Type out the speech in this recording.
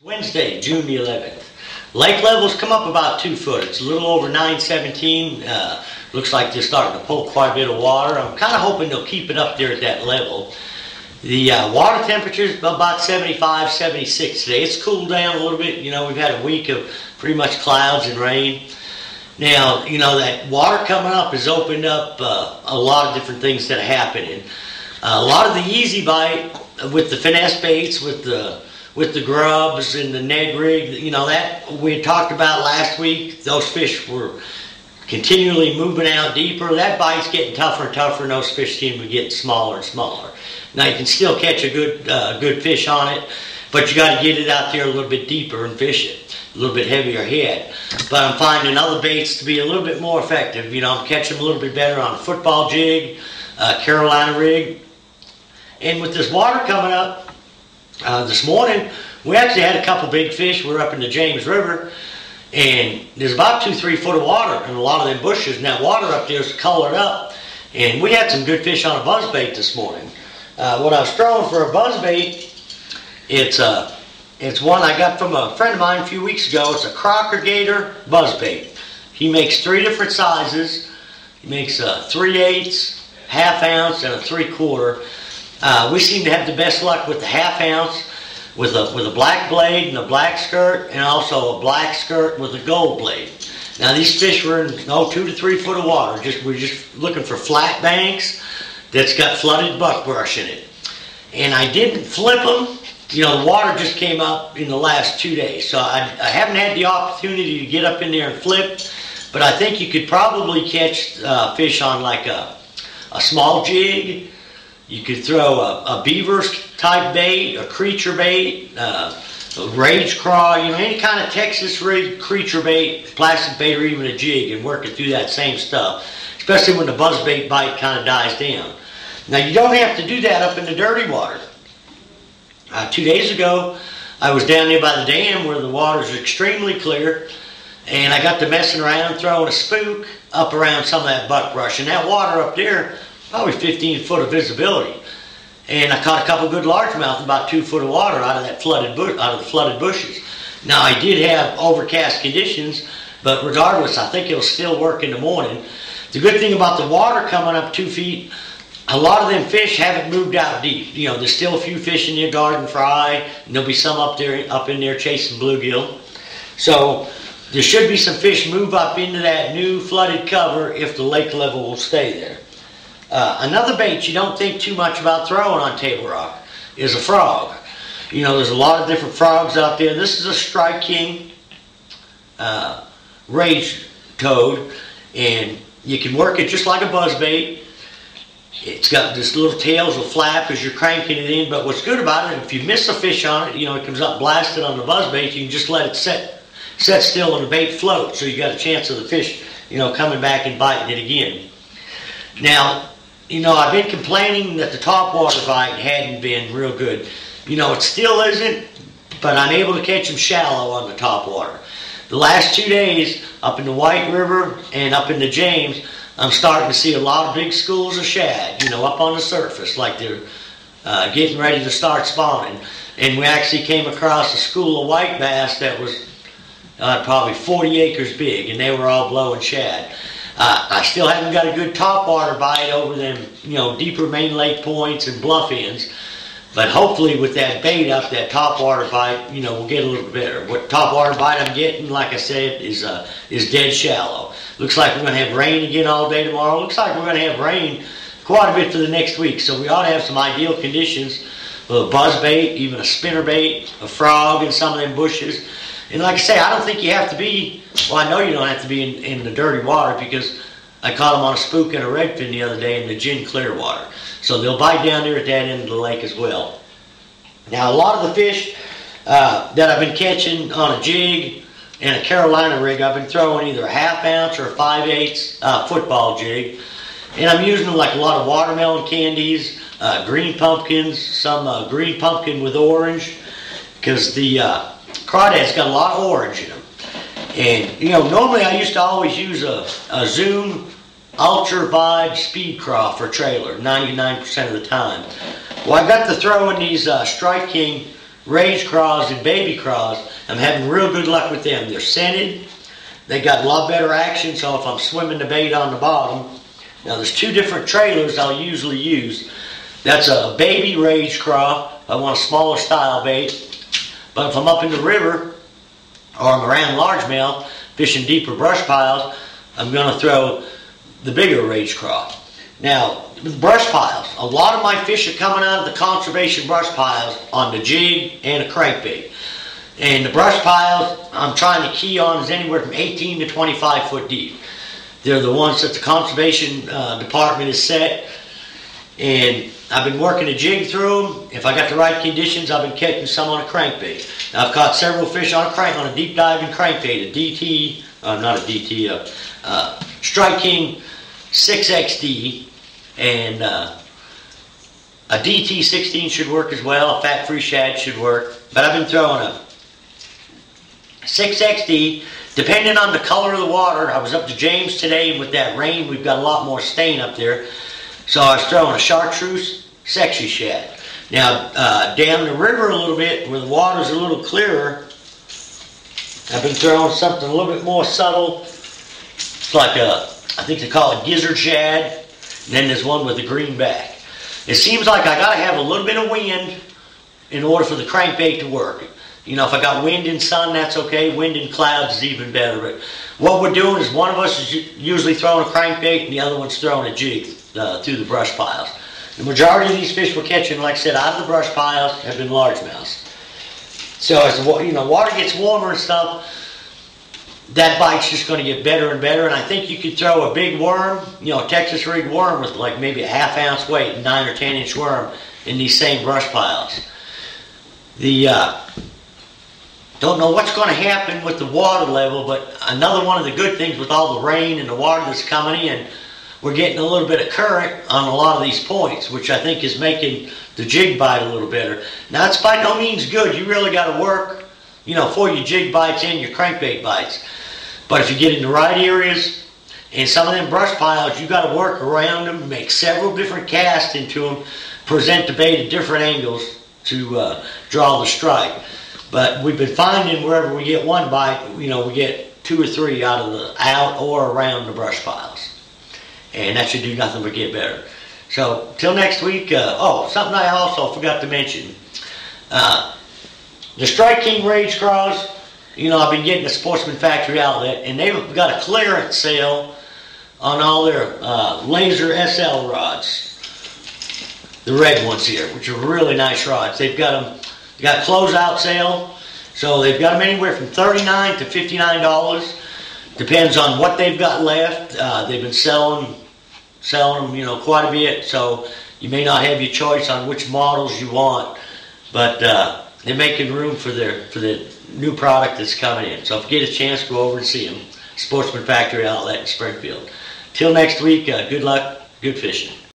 Wednesday, June the 11th. Lake levels come up about 2 foot. It's a little over 917. Looks like they're starting to pull quite a bit of water. I'm kind of hoping they'll keep it up there at that level. The water temperature is about 75, 76 today. It's cooled down a little bit. You know, we've had a week of pretty much clouds and rain. Now, you know, that water coming up has opened up a lot of different things that are happening. A lot of the easy bite with the finesse baits, with the grubs and the Ned rig, you know, that we had talked about last week. Those fish were continually moving out deeper. That bite's getting tougher and tougher, and those fish seem to be getting smaller and smaller. Now you can still catch a good fish on it, but you got to get it out there a little bit deeper and fish it a little bit heavier head. But I'm finding other baits to be a little bit more effective. You know, I'm catching them a little bit better on a football jig, Carolina rig, and with this water coming up. This morning, we actually had a couple big fish. We're up in the James River, and there's about 2-3 foot of water in a lot of them bushes, and that water up there is colored up, and we had some good fish on a buzzbait this morning. What I was throwing for a buzzbait, it's one I got from a friend of mine a few weeks ago. It's a Crocker Gator buzzbait. He makes 3 different sizes. He makes a 3/8, ½ ounce, and a 3/4. We seem to have the best luck with the ½ ounce, with a black blade and a black skirt, and also a black skirt with a gold blade. Now these fish were in 2 to 3 foot of water. We're just looking for flat banks that's got flooded buckbrush in it. And I didn't flip them. You know, the water just came up in the last 2 days, so I haven't had the opportunity to get up in there and flip. But I think you could probably catch fish on like a small jig. You could throw a beaver type bait, a creature bait, a rage craw, you know, any kind of Texas rig creature bait, plastic bait, or even a jig, and work it through that same stuff, especially when the buzzbait bite kind of dies down. Now you don't have to do that up in the dirty water. 2 days ago, I was down there by the dam where the water's extremely clear, and I got to messing around throwing a spook up around some of that buckbrush, and that water up there, probably 15 foot of visibility, and I caught a couple good largemouth, about 2 foot of water out of that flooded the flooded bushes. Now I did have overcast conditions, but regardless, I think it'll still work in the morning. The good thing about the water coming up 2 feet, a lot of them fish haven't moved out deep. You know, there's still a few fish in your garden fry, and there'll be some up in there chasing bluegill. So there should be some fish move up into that new flooded cover if the lake level will stay there. Another bait you don't think too much about throwing on Table Rock is a frog. You know, there's a lot of different frogs out there. This is a Strike King rage toad, and you can work it just like a buzzbait. It's got this little tails will flap as you're cranking it in, but what's good about it, if you miss a fish on it, you know, it comes up blasted on the buzzbait, you can just let it set still and the bait float, so you got a chance of the fish, you know, coming back and biting it again. Now, you know, I've been complaining that the topwater bite hadn't been real good. You know, it still isn't, but I'm able to catch them shallow on the topwater. The last 2 days, up in the White River and up in the James, I'm starting to see a lot of big schools of shad, you know, up on the surface, like they're getting ready to start spawning. And we actually came across a school of white bass that was probably 40 acres big, and they were all blowing shad. I still haven't got a good topwater bite over them, you know, deeper main lake points and bluff ends. But hopefully with that bait up, that topwater bite, you know, will get a little better. What topwater bite I'm getting, like I said, is dead shallow. Looks like we're going to have rain again all day tomorrow. Looks like we're going to have rain quite a bit for the next week. So we ought to have some ideal conditions with a buzzbait, even a spinnerbait, a frog in some of them bushes. And like I say, I don't think you have to be, well, I know you don't have to be in the dirty water, because I caught them on a spook and a redfin the other day in the gin clear water. So they'll bite down there at that end of the lake as well. Now a lot of the fish that I've been catching on a jig and a Carolina rig, I've been throwing either a ½ ounce or a 5/8 football jig. And I'm using like a lot of watermelon candies, green pumpkins, some green pumpkin with orange, because the crawdad's got a lot of orange in them. And, you know, normally I used to always use a Zoom Ultra Vibe Speed Craw for trailer, 99% of the time. Well, I got to throwing these Strike King raised craws and baby craws, I'm having real good luck with them. They're scented. They got a lot better action, so if I'm swimming the bait on the bottom. Now there's two different trailers I'll usually use. That's a baby raised craw. I want a smaller style bait. But if I'm up in the river or I'm around largemouth fishing deeper brush piles, I'm going to throw the bigger raised craw. Now, with brush piles, a lot of my fish are coming out of the conservation brush piles on the jig and a crankbait. And the brush piles I'm trying to key on is anywhere from 18 to 25 foot deep. They're the ones that the conservation department has set. And I've been working a jig through them. If I got the right conditions, I've been catching some on a crankbait. Now, I've caught several fish on a deep diving crankbait, a DT, not a DT, Strike King 6XD, and a DT 16 should work as well. A fat-free shad should work. But I've been throwing a 6XD, depending on the color of the water. I was up to James today, and with that rain, we've got a lot more stain up there. So I was throwing a chartreuse sexy shad. Now, down the river a little bit, where the water's a little clearer, I've been throwing something a little bit more subtle. It's like I think they call it gizzard shad. And then there's one with a green back. It seems like I got to have a little bit of wind in order for the crankbait to work. You know, if I got wind and sun, that's okay. Wind and clouds is even better. But what we're doing is one of us is usually throwing a crankbait and the other one's throwing a jig through the brush piles. The majority of these fish we're catching, like I said, out of the brush piles have been largemouths. So as the water gets warmer and stuff, that bite's just going to get better and better. And I think you could throw a big worm, a Texas rig worm with like maybe a ½ ounce weight, 9 or 10 inch worm in these same brush piles. Don't know what's going to happen with the water level, but another one of the good things with all the rain and the water that's coming in, we're getting a little bit of current on a lot of these points, which I think is making the jig bite a little better. Now, it's by no means good. You really got to work, for your jig bites and your crankbait bites. But if you get in the right areas, and some of them brush piles, you got to work around them, make several different casts into them, present the bait at different angles to draw the strike. But we've been finding wherever we get one bite, we get 2 or 3 out or around the brush piles. And that should do nothing but get better. So, till next week, something I also forgot to mention. The Strike King raised craws, I've been getting the Sportsman Factory Outlet, and they've got a clearance sale on all their laser SL rods. The red ones here, which are really nice rods. They've got them. They got closeout sale, so they've got them anywhere from $39 to $59. Depends on what they've got left. They've been selling them, quite a bit. So you may not have your choice on which models you want, but they're making room for the new product that's coming in. So if you get a chance, go over and see them. Sportsman Factory Outlet in Springfield. Till next week, good luck, good fishing.